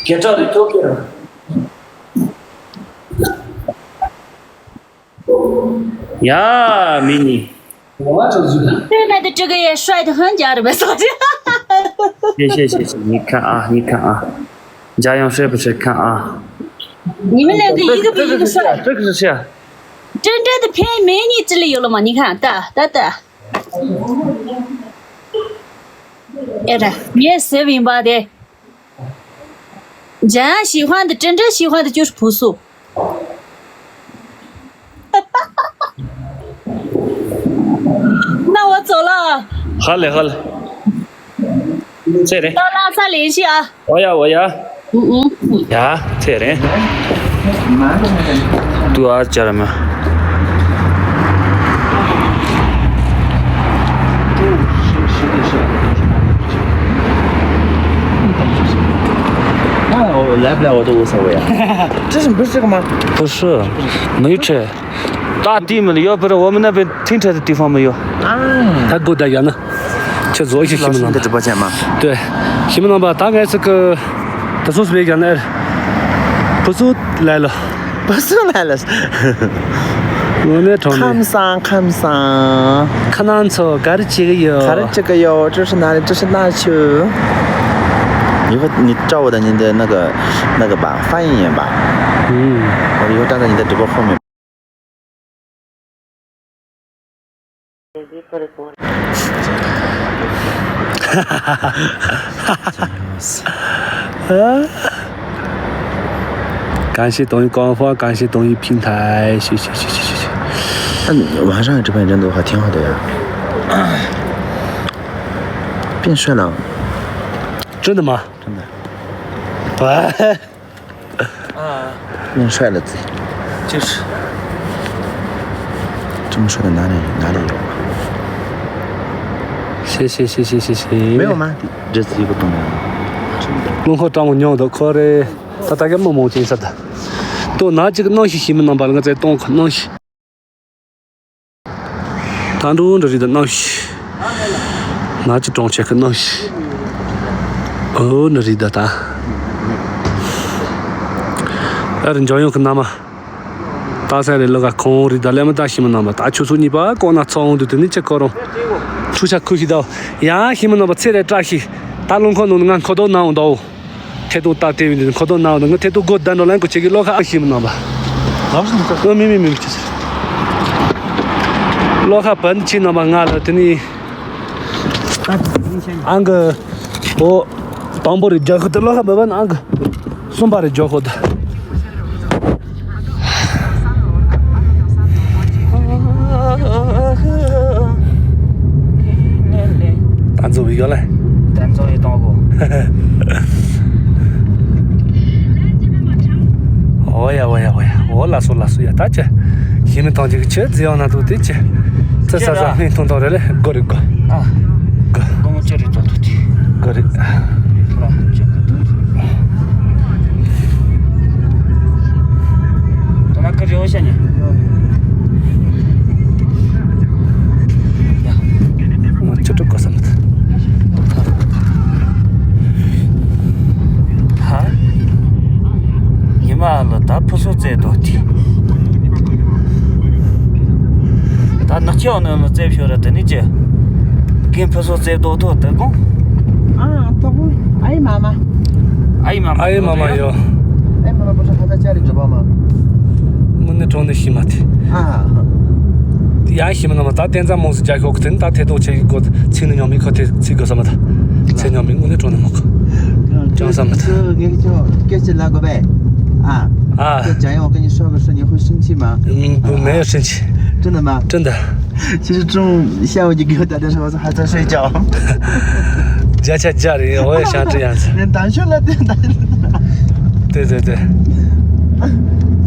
Get out of Tokyo. Yeah, mini. 现在的这个也帅得很，家里面嫂子。谢，你看啊，家样帅不帅？看啊。你们两个一个比一个帅。这个是谁？真正的便宜美女这里有了吗？你看，哒。哎这，你也随便吧的。人喜欢的，真正喜欢的就是朴素。那我走了。好嘞。这人。到拉萨联系啊。我呀。嗯。呀，这人。多少家人们？我来不来我都无所谓啊。这是不是这个吗？不是，没有车，大地没的，要不然我们那边停车的地方没有。啊，他够得远了，去做一些新闻的直播间吗？对，新闻吧，大概是个，他说是别讲来了，不是来了，我那场的。看上，看南侧盖的这个哟。看的这个哟，这是哪里？这是哪去？以后你照我的你的那个吧，翻一眼吧。我以后站在你的直播后面。感谢东一官方，感谢东一平台，谢谢。那晚上直播间真的还挺好的呀。变帅了。真的吗？真的。对。变帅了自己。就是。这么帅的哪里有啊？谢。没有吗？这次一个都没有。龙河长我娘都可的，他大概猛劲似的。多拿几个东西，西门能把那个再动可东西。当中这里的东西，拿几种钱可东西。哦，那里的他。人家用可拿嘛。大赛的那个空里的，两么大西门能把大球出你把光拿装的，你这搞了。出下口气到，呀，西门能把车来扎起，大龙可能俺可都拿到。态度大对的，可都拿的，我态度高单着，咱过去给老看西门能吧。老是你这。没，就是。老看本钱能吧，俺了，等你。俺个，我当不的家伙的，老看不把俺个，送把的家伙的。单走一个来。单走一当过。哦呀，我拉说呀，大姐，你们当这个车只要那都得接，这啥子没通到这嘞，过的。啊，我们这里做的。过的。到那个留下呢。我就这个什么的。了，他不说这道题，他那叫那么这票的，等你这，跟不说这多得工。得工，阿姨妈妈有。阿姨妈妈不是还在家里直播吗？我那装的西马的。呀，西马那么大点赞模式加个真大太多钱一个，请人家没考的这个什么的，请人家没我那装的么个，讲什么的？给那个呗。蒋燕，我跟你说个事，你会生气吗？没有生气。真的吗？真的。其实下午你给我打电话说还在睡觉。家里我也想这样子。胆怯了，对。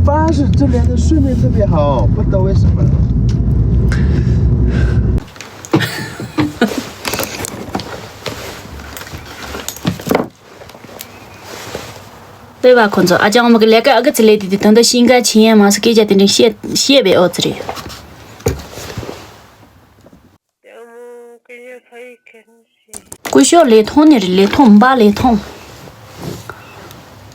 反而是这边的睡眠特别好，不知道为什么。对吧，坤子？阿讲我们个那个之类的，等到心甘情愿嘛，是给家的那写呗哦之类。我需要连通的，连通8连通。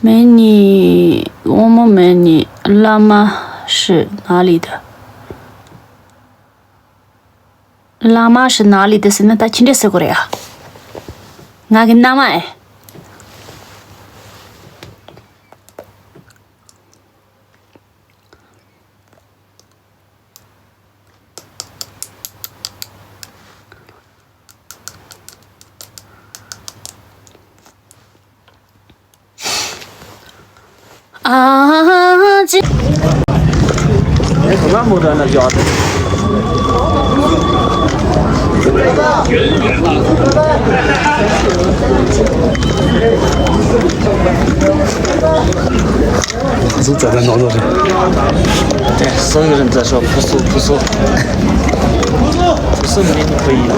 美女，我们美女，喇嘛是哪里的？喇嘛是哪里的？是那他亲的是过来啊？我跟喇嘛哎。啊，这。哎，从哪摸的那家的？是在那弄的。对，所有人在说朴素，朴素美女可以吗？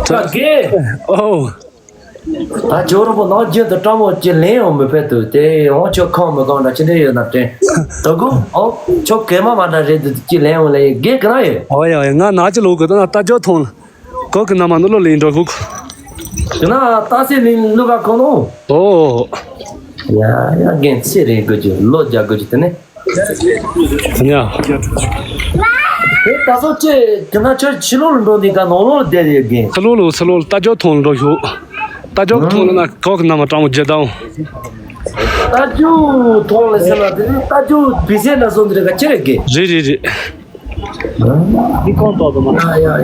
这给哦，啊，就是不拿钱的，咱们就来我们别都的，我就看没看到，今天有那的，这个哦，就给妈妈那人就来我来，给个那耶，哎呀，俺拿起路个那大交通了，搞个那么多领着个。就那大些人路个看到，哦，呀，跟谁人个就老家个就的呢？怎么样？哎，大嫂这跟他这七路人多的，跟哪路的的跟？吃路，大交通了有，大交通了那搞个那么张我接到。他就通了什么的，他就比赛那时候这个这个。是。你看到的吗？哎呀，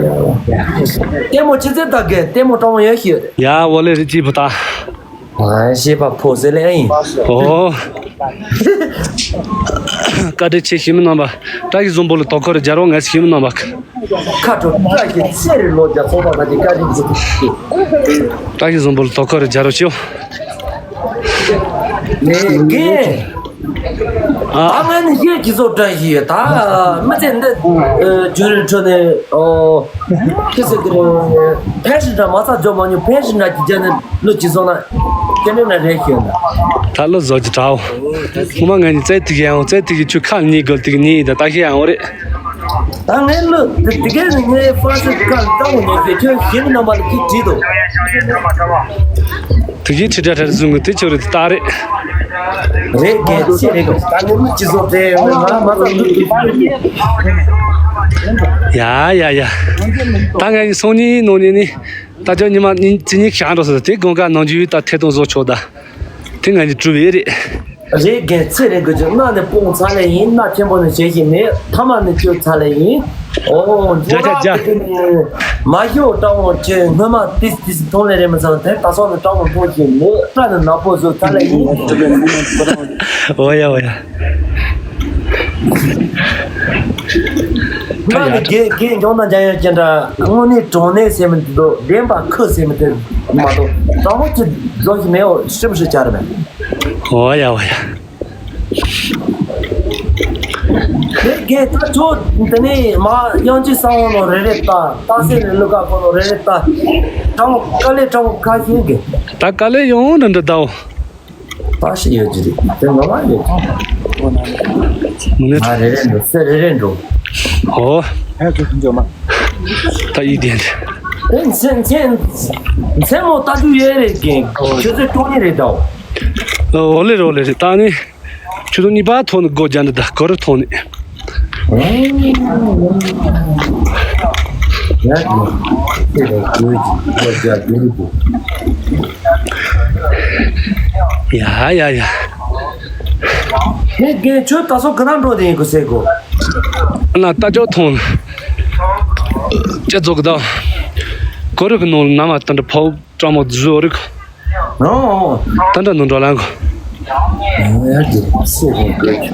点么现在大概点么张我也学的。呀，我来是记不大。哎，先把破碎了因。哦。搞得去新闻吧，这个中国的大考的加入俺新闻吧。看着这些钱人老家说到那就赶紧去。这个中国的大考的加入去。那个。他们也去做这些，他没真的就是说的就是个拍摄着马上就嘛，你拍摄着就那录几首呢，真的那这些呢。他老早就找我们俺在这个去看你个这个你的大象我的。当然了，这个人家发现看到我那个就新的那么的知道。这一吃这中国这就是大的。这个这个，当然没记住这，马上录几首。呀，当然送你弄你，大家你们你今天看到是这个我弄就到台东做的，听俺的主意的。这个这个就那的不查了因，那全部的学习没，他们就查了因。哦，这个马有找我去，那么第同来人们说，他打算找我过去，我反正那不是查了因。哦呀。那你给叫那家讲的，我那中那什么都连把课什么的嘛都，然后就东西没有，是不是假的呗？哦呀。给他说，你妈养鸡上我那人大，大些人路上我那人大，找我开心给。他搞了用能得到。他是有的，这我妈有。啊，人中。哦。还有这很久吗？他一点的。现我打就也来给，就是多年来到。我来，当然，就是你把头那搞讲的，搞得头呢。呀。你就打算跟他说的一个谁个？那大交通，这做不到，搞得个弄那么等着跑，这么热的个。哦。等着弄着那个。是的，歌曲。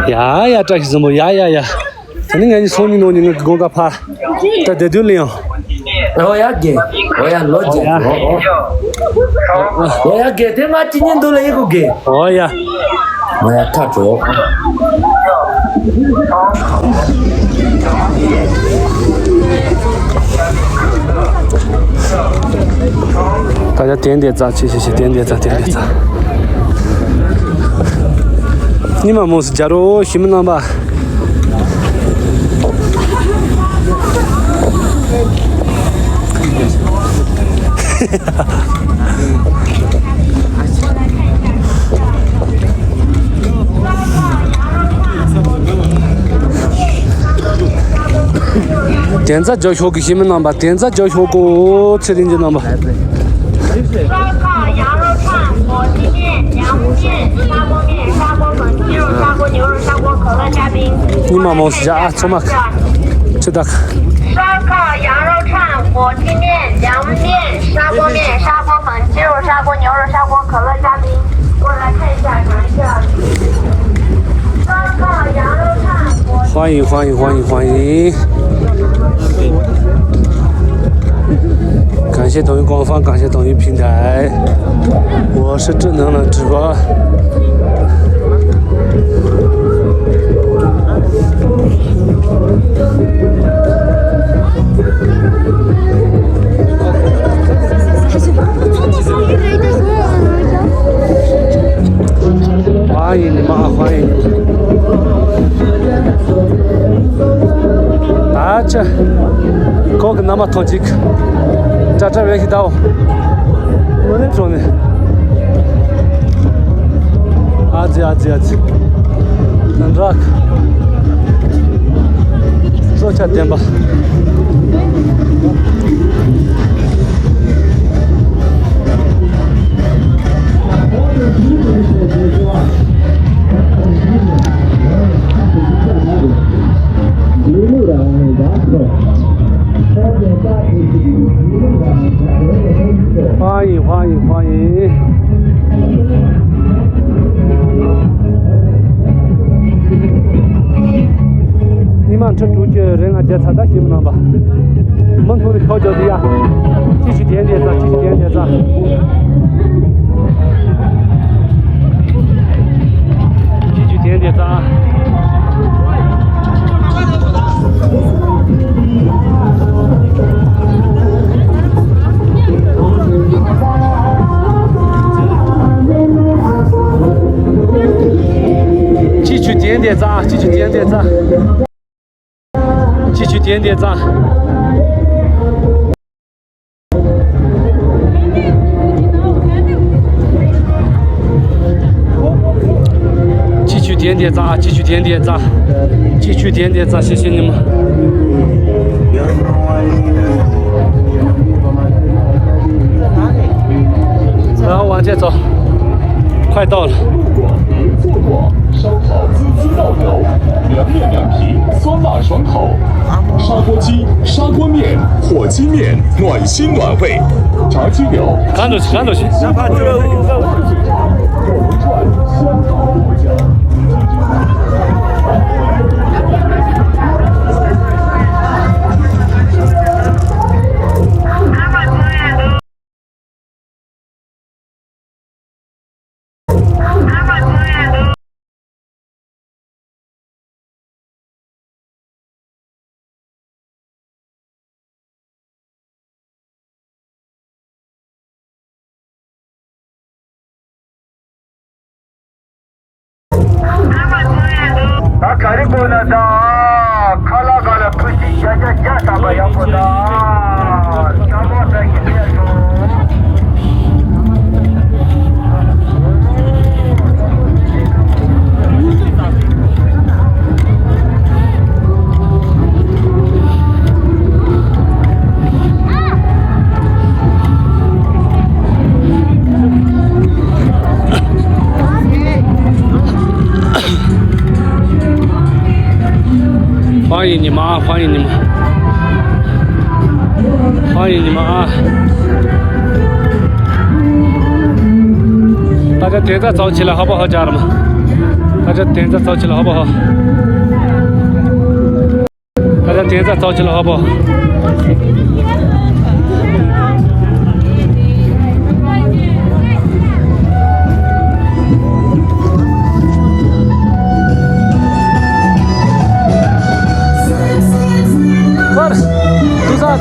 呀，这是什么呀？反正俺送你弄你个个怕，这就领。我要给，我要落钱。我要给，他妈今年都来一个给。哦呀。我要看着。大家点点赞，谢谢，点点赞，点点赞。你们没事加入新闻了吧？点赞教学给新闻了吧？点赞教学过吃点就了吧？烧烤、羊肉串、火鸡面、凉面、砂锅面、砂锅粉、鸡肉砂锅、牛肉砂锅、可乐加冰。你们没事加啊，走嘛，吃的。烧烤、羊肉串、火鸡面、凉面、砂锅面、砂锅粉、鸡肉砂锅、牛肉砂锅、可乐加冰。过来看一下，尝一下。烧烤、羊肉串、火鸡面。欢迎欢迎欢迎欢迎！感谢抖音官方，感谢抖音平台，我是正能量直播。欢迎你们啊，欢迎你们！啊这，搞个那么多几个，这边去到，我那种的，啊这，能这个，坐下点吧。欢迎欢迎欢迎！你们这主角人啊，这参加新闻了吧？门头的小脚的呀，继续点点赞，继续点点赞。继续点点赞啊！继续点点赞，继续点点赞，继续点点赞。继续点点赞，继续点点赞，继续点点赞，谢谢你们。然后往前走，快到了。烧烤滋滋爆油，凉面凉皮，酸辣爽口。砂锅鸡、砂锅面、火鸡面，暖心暖胃。炸鸡柳，赶着去，赶着去。哪怕只有肉串、香烤胡椒。欢迎你们啊！欢迎你们！欢迎你们啊！大家点赞走起来好不好，家人们？大家点赞走起来好不好？大家点赞走起来好不好？快点，都上！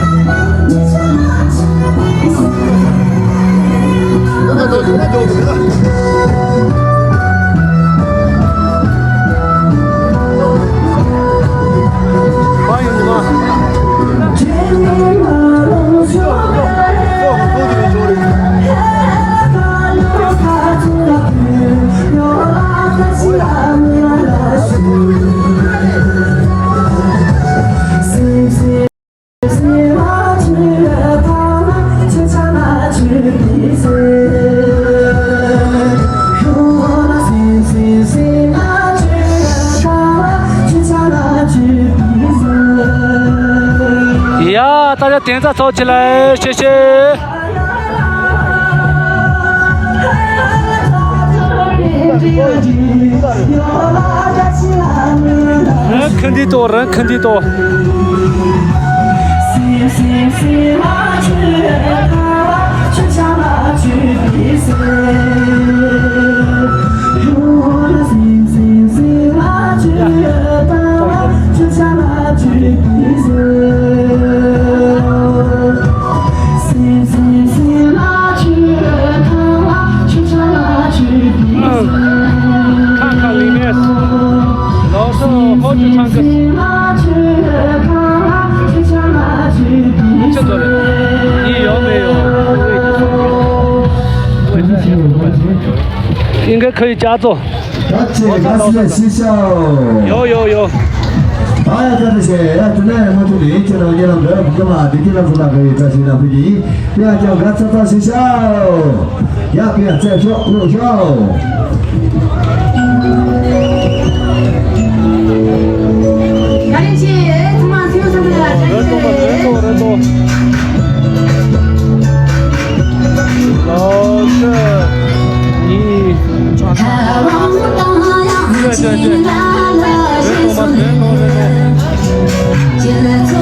欢迎你们。呀，大家点赞走起来，谢谢。人肯定多，人肯定多。看看里面，老师好久唱歌。这个人，你有没有应该可以加座。有。아야 자르세 야 tunai motuli chalo yelam da bukama dikila fula kai ta sina piji ya jao gatsa ta sisao ya pia tse sho lo sho人多。老师，你。对。人多。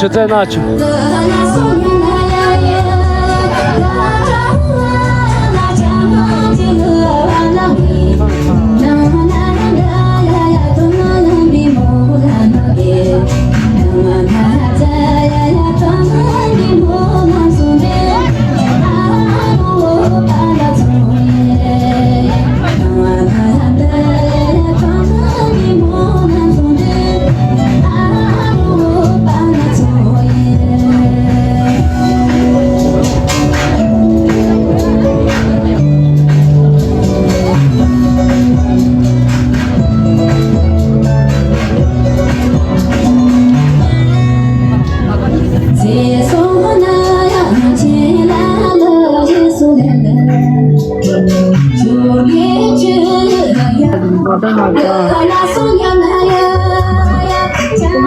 在那去。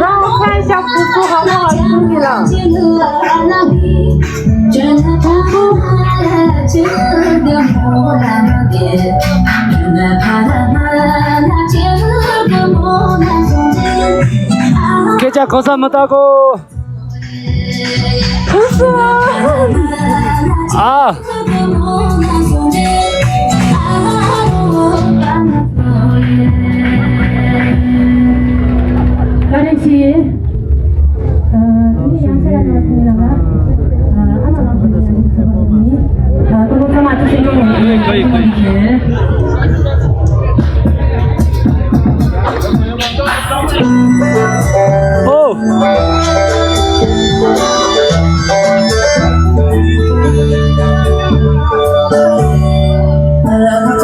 让我看一下服装好不好出去了。给家高三没打过。不是啊。아저씨, ini yang saya na왔습니다. 하나 나왔습니다. 그거 좀 맞추시면 오!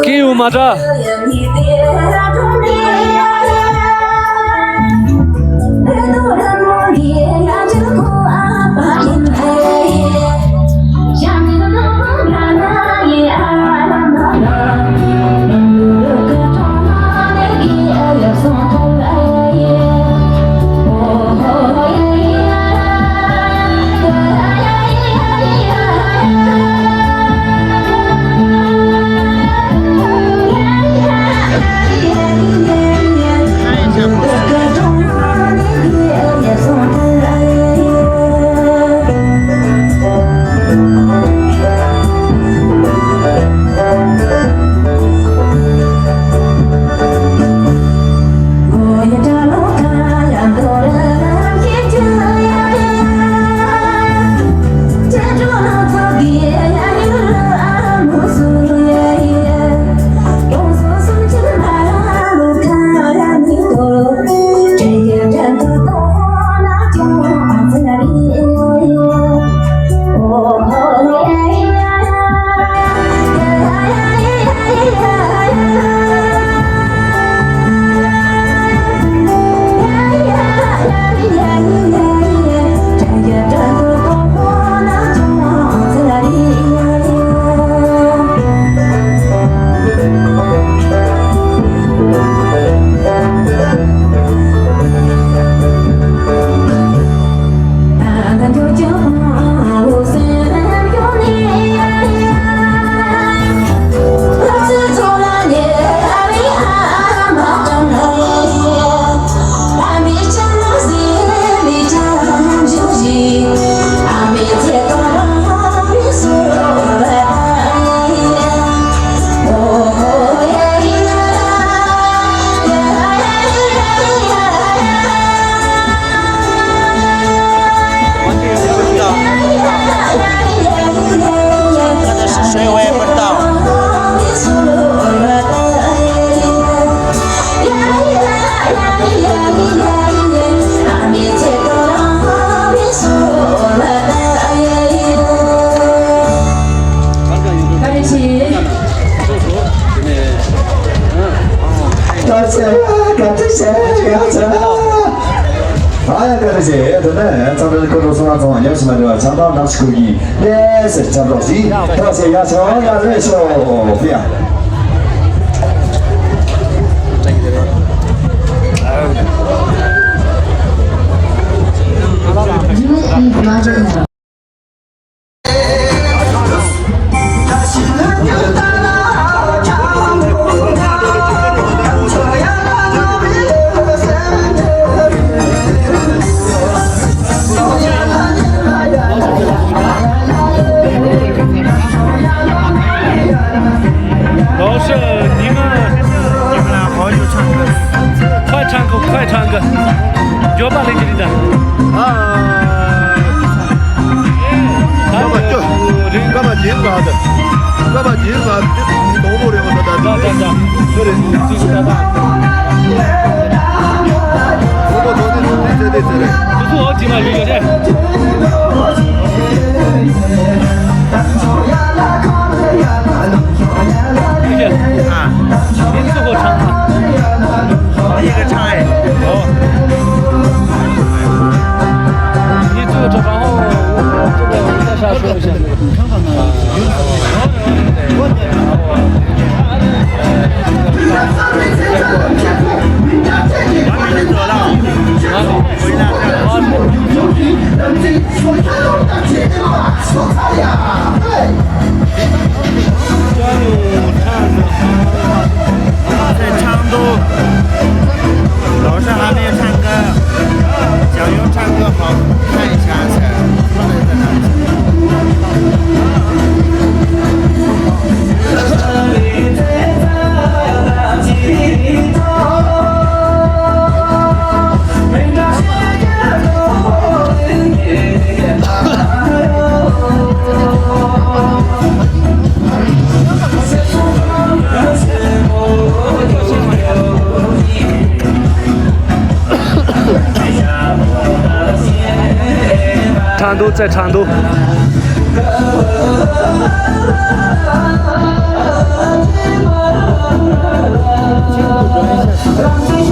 끼우 맞아. 这呢，咱们各种说话中有什么的，相当拿出口音，也是差不多是，多谢亚乔亚热手，不要。老师，你们俩好久唱歌，快唱歌，脚把那里的干嘛紧巴的？干嘛紧巴？你懂不了我的？对，继续打打。对，不是我几嘛有的。啊，你最后唱啊？一个唱哎。哦。你最后唱，然后这个我再啥说一下。在成都，老师还没有唱歌，想用唱歌好看一下才不能在那里。成都在成都。辛苦转一下。